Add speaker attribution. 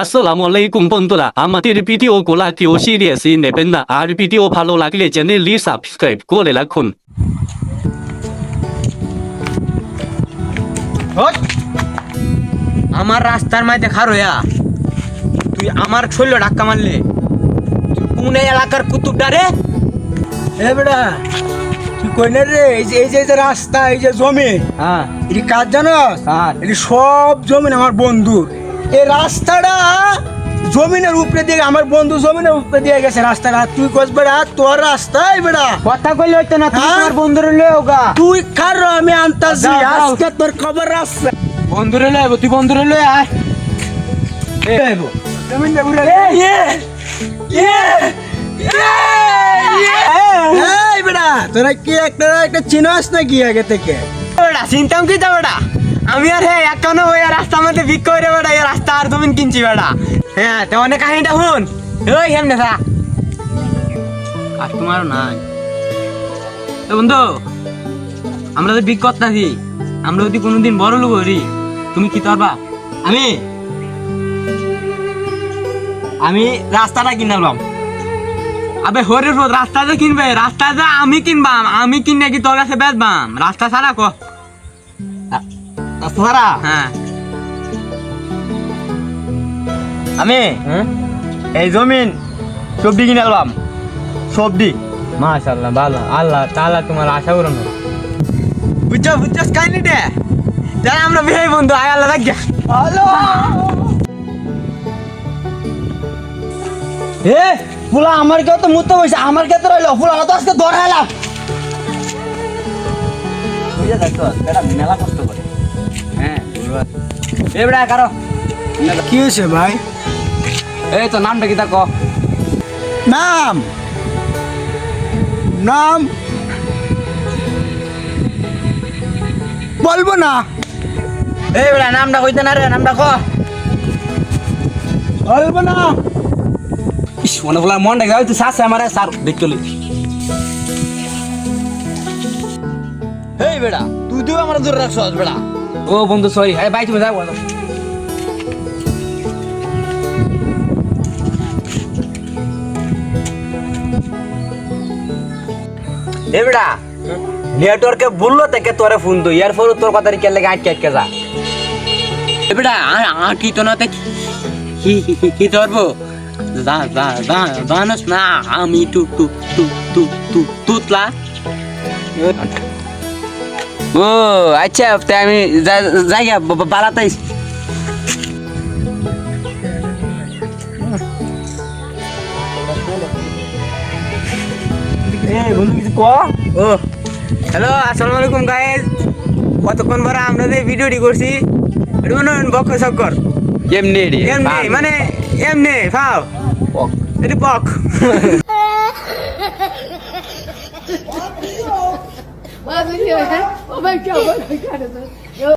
Speaker 1: আসসালামু আলাইকুম বন্ধুরা, আমাদের ভিডিওগুলো কেউ সিরিয়াসলি নেবেন না, আর ভিডিও ভালো লাগলে চ্যানেলটি সাবস্ক্রাইব করে রাখুন।
Speaker 2: আমার রাস্তার মাঝে খার হইয়া তুই আমার শৈল ধাক্কা মারলে, তুই কোন এলাকার কুতুবটা রে?
Speaker 3: এ বেটা তুই কই না রে? এই যে রাস্তা, এই যে জমি,
Speaker 2: হ্যাঁ
Speaker 3: এটি কাজ জানোস?
Speaker 2: কার?
Speaker 3: এটি সব জমিন আমার বন্ধুর। এই রাস্তাটা জমিনের উপরে দিয়ে, আমার বন্ধু জমিনের উপরে দিয়ে গেছে রাস্তাটা। তুই কস বেড়া তোর রাস্তায় বেড়া
Speaker 2: কথা কইলে হইতো না, তুই
Speaker 3: হ্যাঁ?
Speaker 2: আমার বন্ধুরে লয়ে হোগা।
Speaker 3: তুই কার আমি আনতাছি
Speaker 2: যাও, যাও।
Speaker 3: আজকে তোর খবর রাস্তা
Speaker 2: বন্ধুরে লয়ে আইবো, তুই বন্ধুরে লয়ে আয়।
Speaker 3: জমিনের উপরে এই বেড়া তোরা কি একটা চিনস নাকি আগে থেকে?
Speaker 2: বেটা চিন্তাম কি তা বেটা, আমি আর হ্যাঁ একানো ওই রাস্তার মধ্যে ভিক করে বেটা, এই রাস্তা আর জমিন কিনছি বেটা। হ্যাঁ তো অনেক কাহিনীটা শুন। ওই হেমনে থা কাস্টমারও নাই। তো বন্ধু, আমরা তো ভিক করতেছি, আমরা যদি কোনোদিন বড় লোক হই, তুমি কি করবা? আমি রাস্তাটা কিনালাম। আবে হরে রাস্তা যে কিনবে, রাস্তা যে আমি কিনবাম, আমি কিনে কি তোর কাছে বেচবাম? রাস্তা ছাড়া কো
Speaker 3: সারা
Speaker 2: হ্যাঁ
Speaker 3: আমি এই জমিন সবজি কিনে আনলাম। সবজি
Speaker 2: মাশাআল্লাহ, ভালো। আল্লাহ তাআলা তোমার আশা পূরণ করুন। বুঝছো কাহিনী দে, যারা আমরা ভাই বন্ধু, আয় আল্লাহ রাখ।
Speaker 3: হ্যালো এ ফুলা আমার কেউ তো মুতে বসে, আমার কে তো রইলো ফুলা তো আজকে ধরাইলাম।
Speaker 2: বুঝে দেখো এটা মেলা কষ্ট করে। হ্যাঁ এবড়া কারো
Speaker 3: কি হয়েছে ভাই?
Speaker 2: এই তো নামটা কি তা ক?
Speaker 3: নাম নাম বলবো না।
Speaker 2: এই বেড়া নামটা কইতে না রে, নামটা ক।
Speaker 3: বলবো না।
Speaker 2: ইস মনে বলা মন দেখে তুই সাসে আমারে সার দেখলি। এই বেড়া তুই তো আমার দূরে রাখছস বেড়া। ও বন্ধু সরি, আরে ভাই তুমি যাও। এ বেড়া নেটওয়ার্কে বললো থেকে তোরে ফোন তো এরপর তোর কথা কে লাগে আটকে আটকে যা। এ বেড়া কি তো না কি ধরবো? জানোস না আমি তুতলা। ও আচ্ছা, তাই আমি জায়গা বাড়াতাই।
Speaker 3: বন্ধু কিছু ক।
Speaker 2: ও হ্যালো, আসসালামু আলাইকুম গাইস। কতক্ষণ পরে আমরা যে ভিডিওটি করছি, এটা মনে হয় বক্ষ চক্কর। এমনি মানে এমনি ফাও এটি পক।
Speaker 4: Oh my God.